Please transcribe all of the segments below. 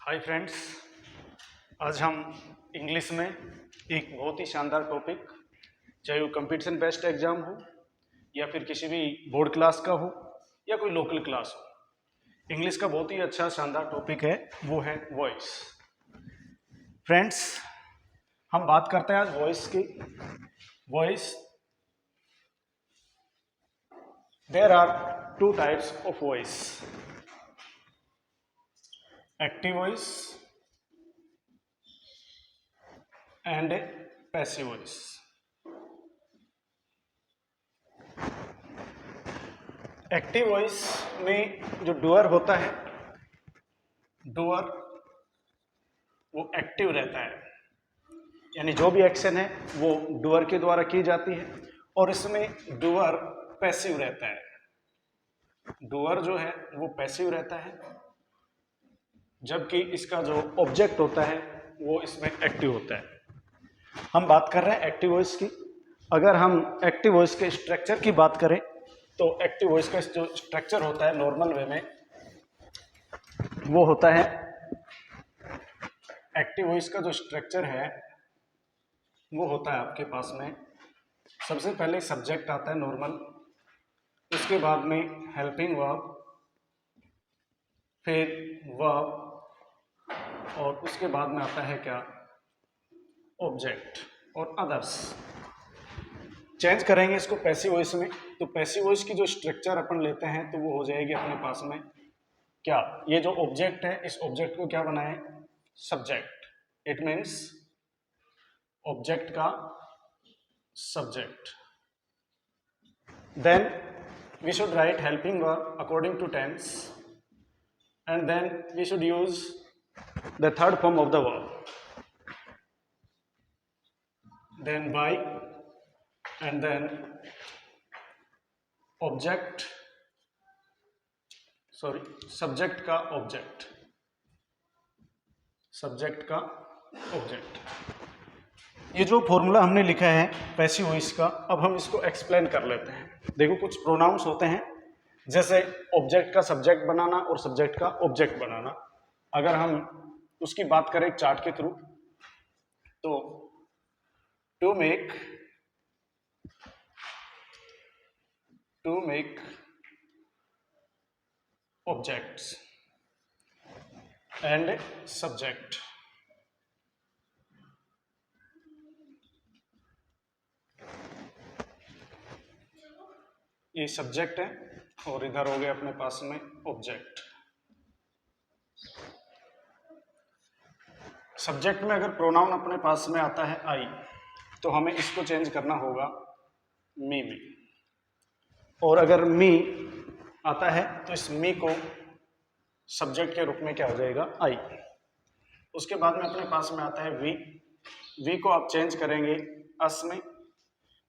Hi friends, आज हम English में एक बहुत ही शानदार टॉपिक, चाहे वो कंपटीशन बेस्ड एग्जाम हो या फिर किसी भी बोर्ड क्लास का हो या कोई लोकल क्लास हो, इंग्लिश का बहुत ही अच्छा शानदार टॉपिक है, वो है वॉइस। फ्रेंड्स, हम बात करते हैं आज वॉइस की। Voice, there are two types of voice, active voice and passive voice. Active voice में जो डूअर होता है, डूअर वो एक्टिव रहता है, यानी जो भी एक्शन है वो डूअर के द्वारा की जाती है, और इसमें डूअर पैसिव रहता है। डूअर जो है वो पैसिव रहता है, जबकि इसका जो ऑब्जेक्ट होता है वो इसमें एक्टिव होता है। हम बात कर रहे हैं एक्टिव वॉइस की। अगर हम एक्टिव वॉइस के स्ट्रक्चर की बात करें तो एक्टिव वॉइस का जो स्ट्रक्चर होता है नॉर्मल वे में, वो होता है, एक्टिव वॉइस का जो स्ट्रक्चर है वो होता है आपके पास में, सबसे पहले सब्जेक्ट आता है नॉर्मल, उसके बाद में हेल्पिंग वर्ब, फिर वर्ब, और उसके बाद में आता है क्या, ऑब्जेक्ट और अदर्स। चेंज करेंगे इसको पैसिव वॉइस में, तो पैसिव वॉइस की जो स्ट्रक्चर अपन लेते हैं तो वो हो जाएगी अपने पास में क्या, ये जो ऑब्जेक्ट है इस ऑब्जेक्ट को क्या बनाए, सब्जेक्ट। इट मीन्स ऑब्जेक्ट का subject. Then we should write helping verb according to tense, and then we should use the third form of the verb, then by, and then object, sorry subject का object, subject का object. ये जो formula हमने लिखा है passive voice का, अब हम इसको एक्सप्लेन कर लेते हैं। देखो, कुछ प्रोनाउंस होते हैं, जैसे ऑब्जेक्ट का सब्जेक्ट बनाना और सब्जेक्ट का ऑब्जेक्ट बनाना। अगर हम उसकी बात करें चार्ट के थ्रू, तो to make objects and subject, ये सब्जेक्ट है और इधर हो गया अपने पास में ऑब्जेक्ट। सब्जेक्ट में अगर प्रोनाउन अपने पास में आता है आई, तो हमें इसको चेंज करना होगा मी में, और अगर मी आता है तो इस मी को सब्जेक्ट के रूप में क्या हो जाएगा, आई। उसके बाद में अपने पास में आता है वी। वी को आप चेंज करेंगे अस में,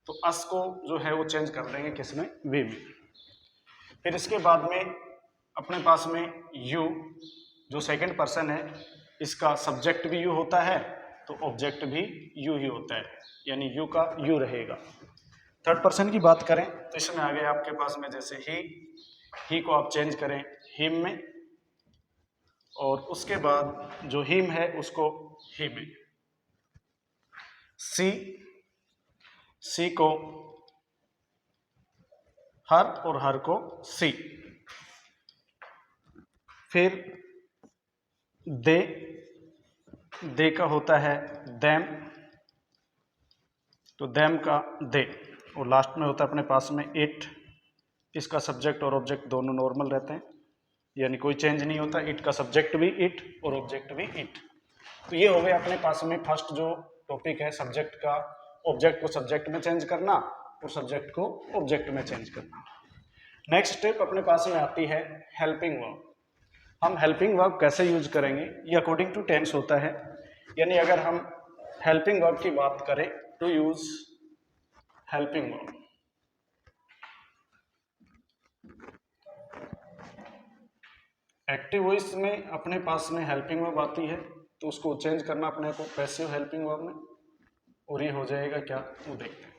तो अस को जो है वो चेंज कर देंगे किसमें, वी में। फिर इसके बाद में अपने पास में यू, जो सेकंड पर्सन है, इसका सब्जेक्ट भी यू होता है तो ऑब्जेक्ट भी यू ही होता है, यानी यू का यू रहेगा। थर्ड पर्सन की बात करें तो इसमें आ गया आपके पास में, जैसे ही को आप चेंज करें हिम में, और उसके बाद जो हिम है उसको ही में। सी को हर और हर को सी। फिर दे का होता है देम, तो देम का दे, और लास्ट में होता है अपने पास में इट। इसका सब्जेक्ट और ऑब्जेक्ट दोनों नॉर्मल रहते हैं, यानी कोई चेंज नहीं होता, इट का सब्जेक्ट भी इट और ऑब्जेक्ट भी इट। तो ये हो गया अपने पास में फर्स्ट जो टॉपिक है, सब्जेक्ट का ऑब्जेक्ट को सब्जेक्ट में चेंज करना और सब्जेक्ट को ऑब्जेक्ट में चेंज करना। नेक्स्ट स्टेप अपने पास में आती है हेल्पिंग वर्ब। हम हेल्पिंग वर्ब कैसे यूज करेंगे, ये अकॉर्डिंग टू टेंस होता है, यानी अगर हम हेल्पिंग वर्ब की बात करें to use helping verb, active voice में अपने पास में हेल्पिंग वर्ब आती है तो उसको चेंज करना अपने को पैसिव हेल्पिंग वर्ब में, और ये हो जाएगा क्या, वो देखते हैं।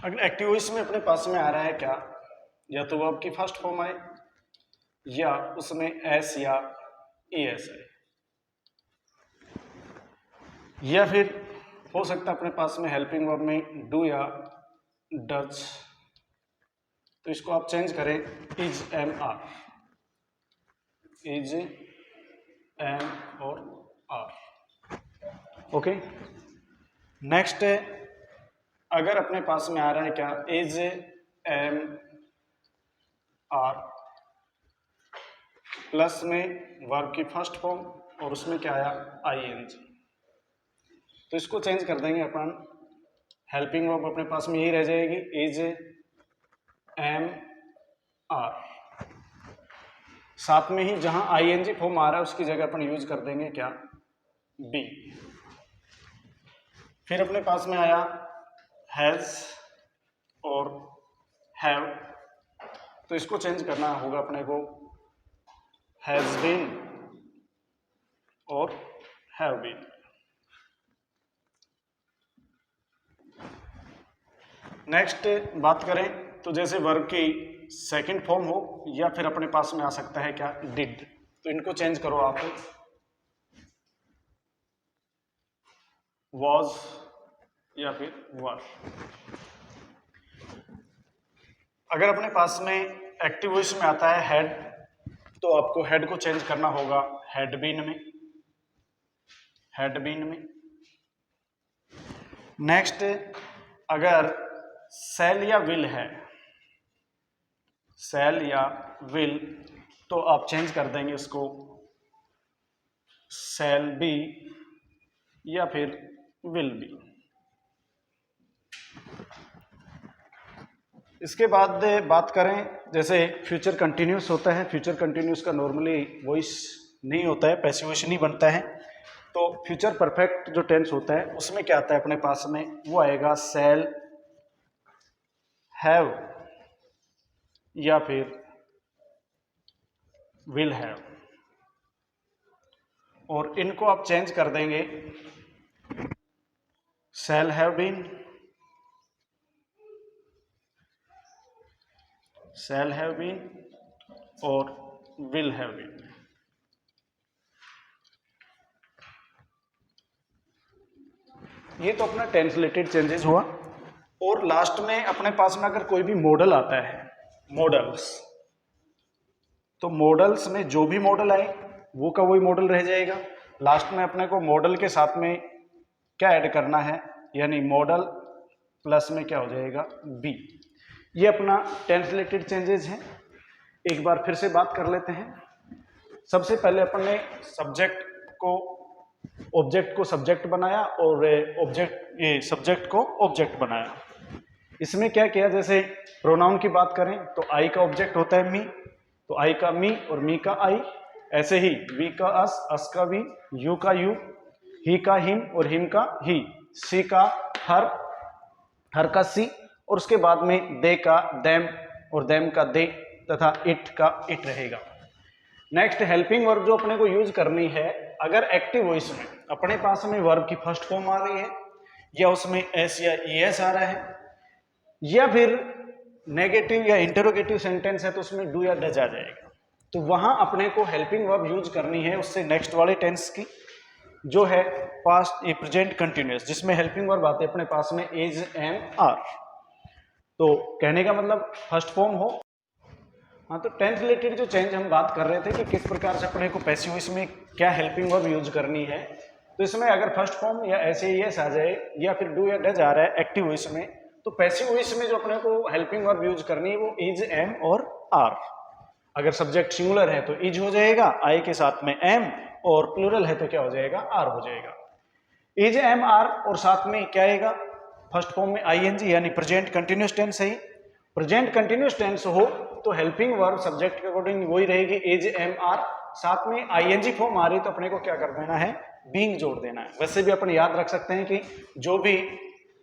अगर एक्टिव वॉइस में अपने पास में आ रहा है क्या, या तो वर्ब की फर्स्ट फॉर्म आए या उसमें एस या ES है, या फिर हो सकता है अपने पास में हेल्पिंग वर्ब में डू या डज, तो इसको आप चेंज करें is am are, is am और आर। ओके, नेक्स्ट है, अगर अपने पास में आ रहा है क्या इज एम आर प्लस में वर्ब की फर्स्ट फॉर्म और उसमें क्या आया ING, तो इसको चेंज कर देंगे अपन, हेल्पिंग वर्ब अपने पास में यही रह जाएगी इज एम आर, साथ में ही जहां ING फॉर्म आ रहा है उसकी जगह अपन यूज कर देंगे क्या बी। फिर अपने पास में आया हैज और हैव, तो इसको चेंज करना होगा अपने को हैज बीन और हैव बीन। नेक्स्ट बात करें तो जैसे वर्ब की सेकंड फॉर्म हो या फिर अपने पास में आ सकता है क्या डिड, तो इनको चेंज करो आप, वॉज या फिर वर। अगर अपने पास में एक्टिव वॉइस में आता है हैड, तो आपको हैड को चेंज करना होगा हैड बीन में, हैड बीन में। नेक्स्ट, अगर सेल या विल है, सेल या विल, तो आप चेंज कर देंगे उसको सेल बी या फिर विल बी। इसके बाद बात करें जैसे फ्यूचर कंटिन्यूस होता है, फ्यूचर कंटिन्यूस का नॉर्मली वॉइस नहीं होता है, पैसिव वॉइस नहीं बनता है, तो फ्यूचर परफेक्ट जो टेंस होता है उसमें क्या आता है अपने पास में, वो आएगा सेल हैव या फिर विल हैव, और इनको आप चेंज कर देंगे shall have been, shall have been और विल हैव बीन। ये तो अपना टेंस रिलेटेड चेंजेस हुआ। और लास्ट में अपने पास में अगर कोई भी मॉडल आता है, मॉडल्स, तो मॉडल्स में जो भी मॉडल आए वो का वही मॉडल रह जाएगा। लास्ट में अपने को मॉडल के साथ में क्या ऐड करना है, यानी मॉडल प्लस में क्या हो जाएगा बी। ये अपना टेंस रिलेटेड चेंजेस हैं। एक बार फिर से बात कर लेते हैं। सबसे पहले अपन ने सब्जेक्ट को ऑब्जेक्ट को सब्जेक्ट बनाया और सब्जेक्ट को ऑब्जेक्ट बनाया। इसमें क्या किया, जैसे प्रोनाउन की बात करें तो आई का ऑब्जेक्ट होता है मी, तो आई का मी और मी का आई। ऐसे ही वी का अस का वी, यू का यू, ही का हिम और हिम का ही, सी का हर का सी, और उसके बाद में दे का देम और देम का दे, तथा इट का इट रहेगा। नेक्स्ट, हेल्पिंग वर्ब जो अपने को यूज करनी है, अगर एक्टिव वॉइस में अपने पास में वर्ब की फर्स्ट फॉर्म आ रही है, या उसमें एस या ES आ रहा है, या फिर नेगेटिव या इंटरोगेटिव सेंटेंस है तो उसमें डू या डज आ जाएगा, तो वहां अपने को हेल्पिंग वर्ब यूज करनी है उससे नेक्स्ट वाले टेंस की, जो है पास्ट प्रेजेंट कंटिन्यूअस, जिसमें हेल्पिंग वर्ब आते हैं अपने पास में इज एम आर। तो कहने का मतलब फर्स्ट फॉर्म हो। हाँ, तो टेंस रिलेटेड जो चेंज हम बात कर रहे थे कि किस प्रकार से अपने को पैसिव वॉइस में क्या हेल्पिंग वर्ब यूज करनी है, तो इसमें अगर फर्स्ट फॉर्म या ऐसे ES आ जाए या फिर डू या डज आ रहा है एक्टिव वॉइस में, तो पैसिव वॉइस में जो अपने को हेल्पिंग वर्ब यूज करनी है वो इज एम और आर। अगर सब्जेक्ट सिंगुलर है तो इज हो जाएगा, आई के साथ में एम, और प्लूरल है तो क्या हो जाएगा आर हो जाएगा। इज एम आर और साथ में क्या आएगा, फर्स्ट फॉर्म में ING यानी प्रेजेंट कंटिन्यूअस टेंस है। प्रेजेंट कंटिन्यूअस टेंस हो तो हेल्पिंग वर्ब सब्जेक्ट के अकॉर्डिंग वही रहेगी इज एम आर, साथ में ING फॉर्म आ रही तो अपने को क्या कर देना है, बीइंग जोड़ देना है। वैसे भी अपन याद रख सकते हैं कि जो भी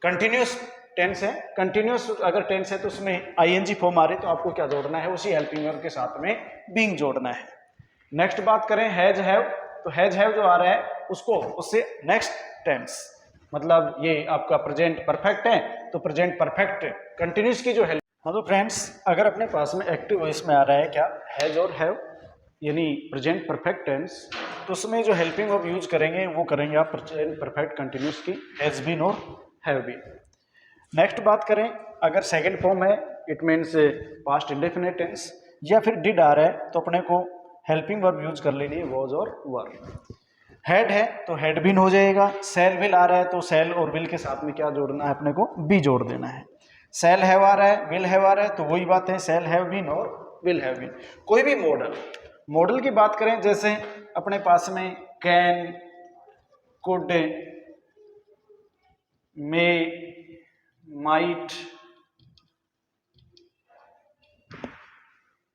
कंटिन्यूअस टेंस है, कंटिन्यूअस अगर टेंस है तो उसमें ING फॉर्म आ रही तो आपको क्या जोड़ना है, उसी हेल्पिंग वर्ब के साथ में बीइंग जोड़ना है। नेक्स्ट बात करें हैज हैव, तो हैज हैव जो आ रहा है उसको उससे नेक्स्ट टेंस, मतलब ये आपका प्रेजेंट परफेक्ट है तो प्रेजेंट परफेक्ट कंटिन्यूअस की जो हेल्प। हाँ, तो फ्रेंड्स अगर अपने पास में एक्टिव वॉइस में आ रहा है क्या हैज और हैव, यानी प्रेजेंट परफेक्ट टेंस, तो उसमें जो हेल्पिंग वर्ब यूज करेंगे वो करेंगे आप प्रेजेंट परफेक्ट कंटिन्यूस की, हैज बीन और हैव बीन। नेक्स्ट बात करें, अगर सेकंड फॉर्म है it means past indefinite tense, या फिर डिड आ रहा है तो अपने को हेल्पिंग वर्ब यूज कर लेनी है वॉज और वर। हैड है तो हैड बीन हो जाएगा, सेल विल आ रहा है तो सेल और विल के साथ में क्या जोड़ना है अपने को, बी जोड़ देना है। सेल हैव आ रहा है, विल हैव आ रहा है तो वही बात है, सेल हैव बीन और विल हैव बीन। कोई भी मॉडल की बात करें, जैसे अपने पास में can, could, may, might,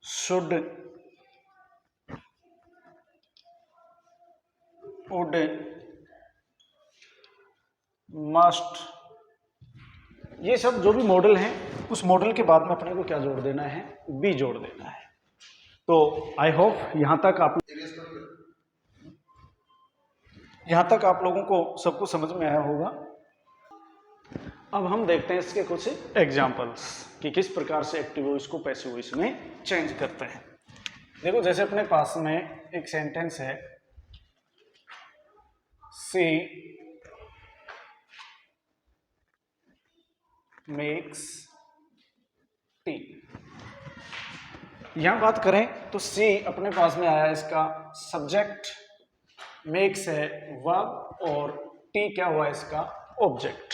should, would, must, ये सब जो भी मॉडल हैं उस मॉडल के बाद में अपने को क्या जोड़ देना है, बी जोड़ देना है। तो आई होप यहां तक आप लोगों को सब कुछ समझ में आया होगा। अब हम देखते हैं इसके कुछ एग्जाम्पल्स कि किस प्रकार से एक्टिव वॉइस को पैसिव वॉइस में चेंज करते हैं। देखो, जैसे अपने पास में एक सेंटेंस है, सी मेक्स टी। यहां बात करें तो सी अपने पास में आया, इसका सब्जेक्ट, मेक्स है वर्ब और टी क्या हुआ इसका ऑब्जेक्ट।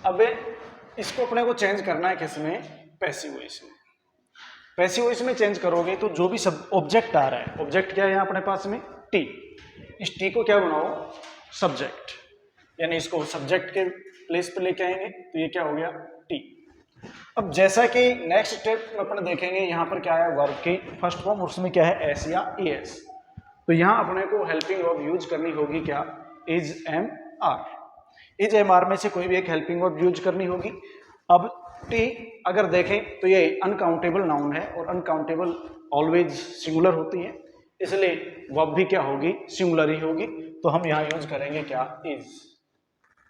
अब इसको अपने को चेंज करना है किसमें, पैसिव वॉइस में। पैसिव वॉइस में चेंज करोगे तो जो भी सब ऑब्जेक्ट आ रहा है, ऑब्जेक्ट क्या है यहाँ अपने पास में, टी, इस टी को क्या बनाओ, सब्जेक्ट, यानी इसको सब्जेक्ट के प्लेस पे लेके आएंगे तो ये क्या हो गया, टी। अब जैसा कि नेक्स्ट स्टेप में अपन देखेंगे, यहाँ पर क्या है वर्ब की फर्स्ट फॉर्म, उसमें क्या है एस या ई एस, तो यहाँ अपने को हेल्पिंग वर्ब यूज करनी होगी क्या, is am are. Is am are में से कोई भी एक हेल्पिंग वर्ब यूज करनी होगी। अब टी अगर देखें तो ये अनकाउंटेबल नाउन है और अनकाउंटेबल ऑलवेज सिंगुलर होती है, इसलिए वर्ब भी क्या होगी, सिंगुलर ही होगी। तो हम यहाँ यूज करेंगे क्या, इज,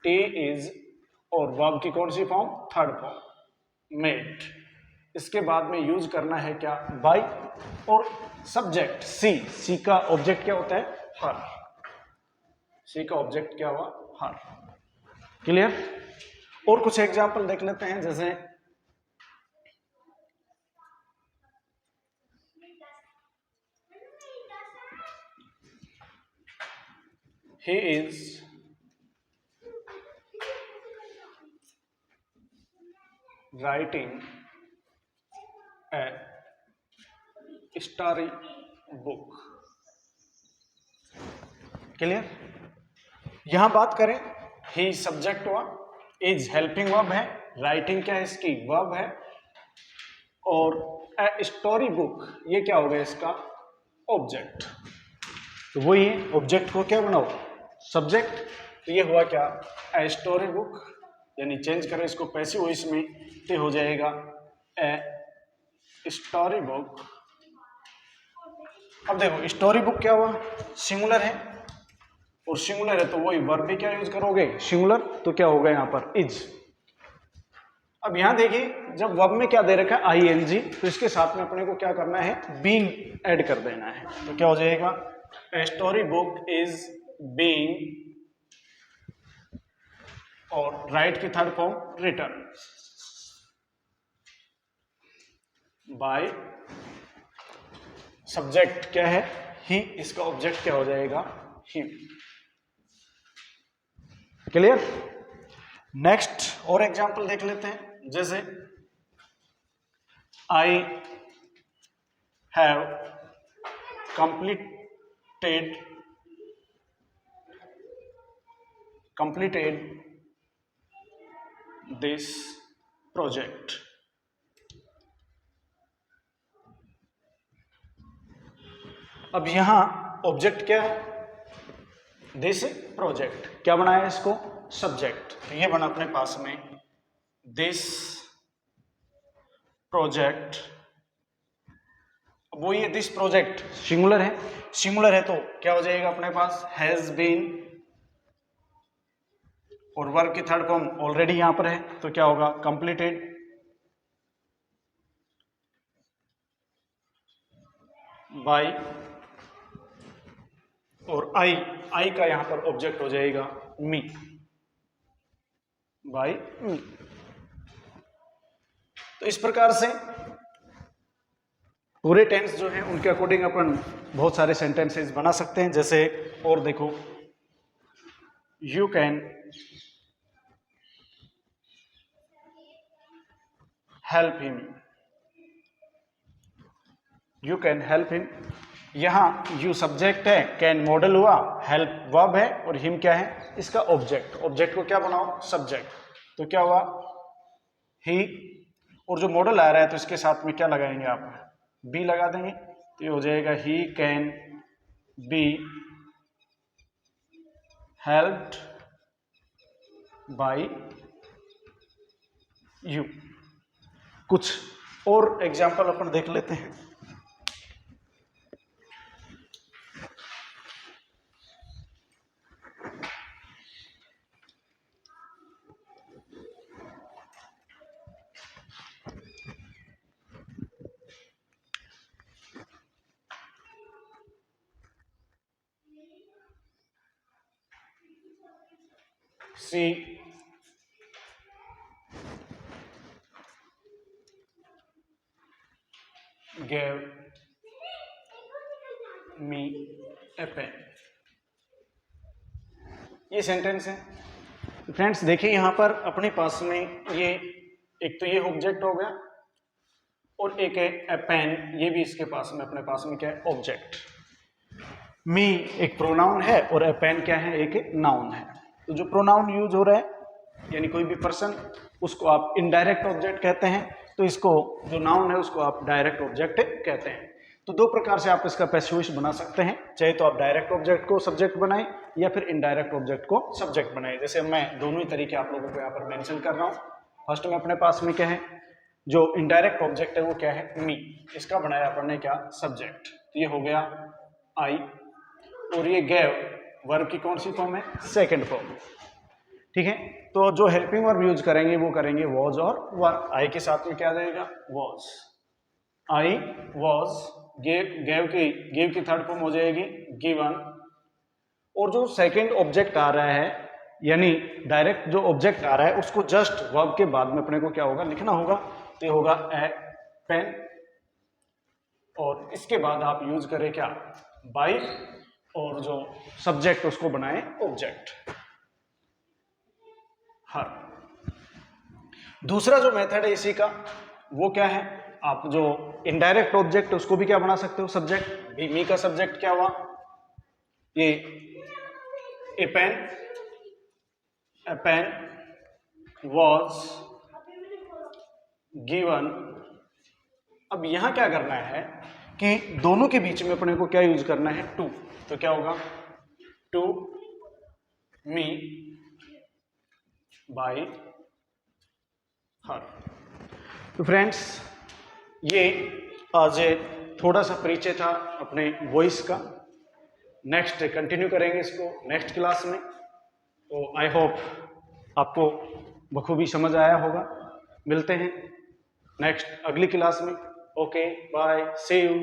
टी इज, और वर्ब की कौन सी फॉर्म, थर्ड फॉर्म, मेड। इसके बाद में यूज करना है क्या, बाय, और सब्जेक्ट सी, सी का ऑब्जेक्ट क्या होता है, हर, सी का ऑब्जेक्ट क्या हुआ, हर। क्लियर। और कुछ एग्जांपल देख लेते हैं, जैसे he is writing a story book। Clear. यहां बात करें, ही सब्जेक्ट हुआ, इज हेल्पिंग वर्ब है, राइटिंग क्या है इसकी, वर्ब है, और ए स्टोरी बुक ये क्या हो गया इसका ऑब्जेक्ट। तो वही है, ऑब्जेक्ट को क्या बनाओ, सब्जेक्ट, तो ये हुआ क्या, ए स्टोरी बुक, यानी चेंज करें इसको पैसिव वॉइस में तो हो जाएगा ए स्टोरी बुक। अब देखो स्टोरी बुक क्या हुआ, सिंगुलर है, और सिंगुलर है तो वही वर्ब भी क्या यूज करोगे, सिंगुलर, तो क्या होगा यहाँ पर इज। अब यहां देखिए, जब वर्ब में क्या दे रखा है आईएनजी, तो इसके साथ में अपने को क्या करना है, बीइंग ऐड कर देना है, तो क्या हो जाएगा, a story book is being, और राइट की third form written by, subject क्या है ही, इसका ऑब्जेक्ट क्या हो जाएगा, हिम। क्लियर। नेक्स्ट और एग्जांपल देख लेते हैं, जैसे I have completed this project। अब यहां ऑब्जेक्ट क्या है, दिस प्रोजेक्ट, क्या बनाया इसको, सब्जेक्ट, तो ये बना अपने पास में दिस प्रोजेक्ट। वो ये दिस प्रोजेक्ट सिंगुलर है, सिंगुलर है तो क्या हो जाएगा अपने पास, हैज बीन, और वर्ब की थर्ड फॉर्म ऑलरेडी यहां पर है तो क्या होगा, कंप्लीटेड। बाय, और आई का यहां पर ऑब्जेक्ट हो जाएगा मी, बाय मी। तो इस प्रकार से पूरे टेंस जो है उनके अकॉर्डिंग अपन बहुत सारे सेंटेंसेस बना सकते हैं। जैसे और देखो, you can help him, you can help him. यहां यू सब्जेक्ट है, कैन मॉडल हुआ, हेल्प वर्ब है और हिम क्या है, इसका ऑब्जेक्ट। ऑब्जेक्ट को क्या बनाओ, सब्जेक्ट। तो क्या हुआ, ही, और जो मॉडल आ रहा है तो इसके साथ में क्या लगाएंगे आप, बी लगा देंगे। तो ये हो जाएगा he can be helped bye you. कुछ और एग्जाम्पल अपन देख लेते हैं। सी gave me a pen। ये सेंटेंस है। फ्रेंड्स देखिए यहां पर अपने पास में ये एक तो ये ऑब्जेक्ट हो गया और एक है ए पेन, ये भी इसके पास में अपने पास में क्या है, ऑब्जेक्ट। मी एक प्रोनाउन है और ए पेन क्या है, एक नाउन है। तो जो प्रोनाउन यूज हो रहा है यानी कोई भी पर्सन, उसको आप इनडायरेक्ट ऑब्जेक्ट कहते हैं। तो इसको जो नाउन है उसको आप डायरेक्ट ऑब्जेक्ट कहते हैं। तो दो प्रकार से आप इसका पैसिव बना सकते हैं, चाहे तो आप डायरेक्ट ऑब्जेक्ट को सब्जेक्ट बनाएं या फिर इनडायरेक्ट ऑब्जेक्ट को सब्जेक्ट बनाएं। जैसे मैं दोनों ही तरीके आप लोगों को यहाँ पर मेंशन कर रहा हूँ। फर्स्ट में अपने पास में क्या है, जो इनडायरेक्ट ऑब्जेक्ट है वो क्या है, मी। इसका बनाया अपन ने क्या, सब्जेक्ट। तो ये हो गया आई, और ये गैव वर्ब की कौन सी फॉर्म है, सेकेंड फॉर्म। ठीक है, तो जो हेल्पिंग वर्ब यूज करेंगे वो करेंगे वॉज और वर। आई के साथ में क्या आ जाएगा, वॉज। आई वॉज, गेव की थर्ड फॉर्म हो जाएगी गिवन। और जो सेकंड ऑब्जेक्ट आ रहा है यानी डायरेक्ट जो ऑब्जेक्ट आ रहा है उसको जस्ट वर्ब के बाद में अपने को क्या होगा, लिखना होगा। तो होगा ए पेन, और इसके बाद आप यूज करें क्या, बाय, और जो सब्जेक्ट उसको बनाए ऑब्जेक्ट, हर। दूसरा जो मेथड है इसी का वो क्या है, आप जो इनडायरेक्ट ऑब्जेक्ट उसको भी क्या बना सकते हो, सब्जेक्ट। मी का सब्जेक्ट क्या हुआ, ये ए पेन वॉज गिवन। अब यहां क्या करना है कि दोनों के बीच में अपने को क्या यूज करना है, टू। तो क्या होगा, टू मी बाय हर। तो फ्रेंड्स ये आज थोड़ा सा परिचय था अपने वॉइस का। नेक्स्ट कंटिन्यू करेंगे इसको नेक्स्ट क्लास में। तो आई होप आपको बखूबी समझ आया होगा। मिलते हैं नेक्स्ट अगली क्लास में। Okay bye, see you.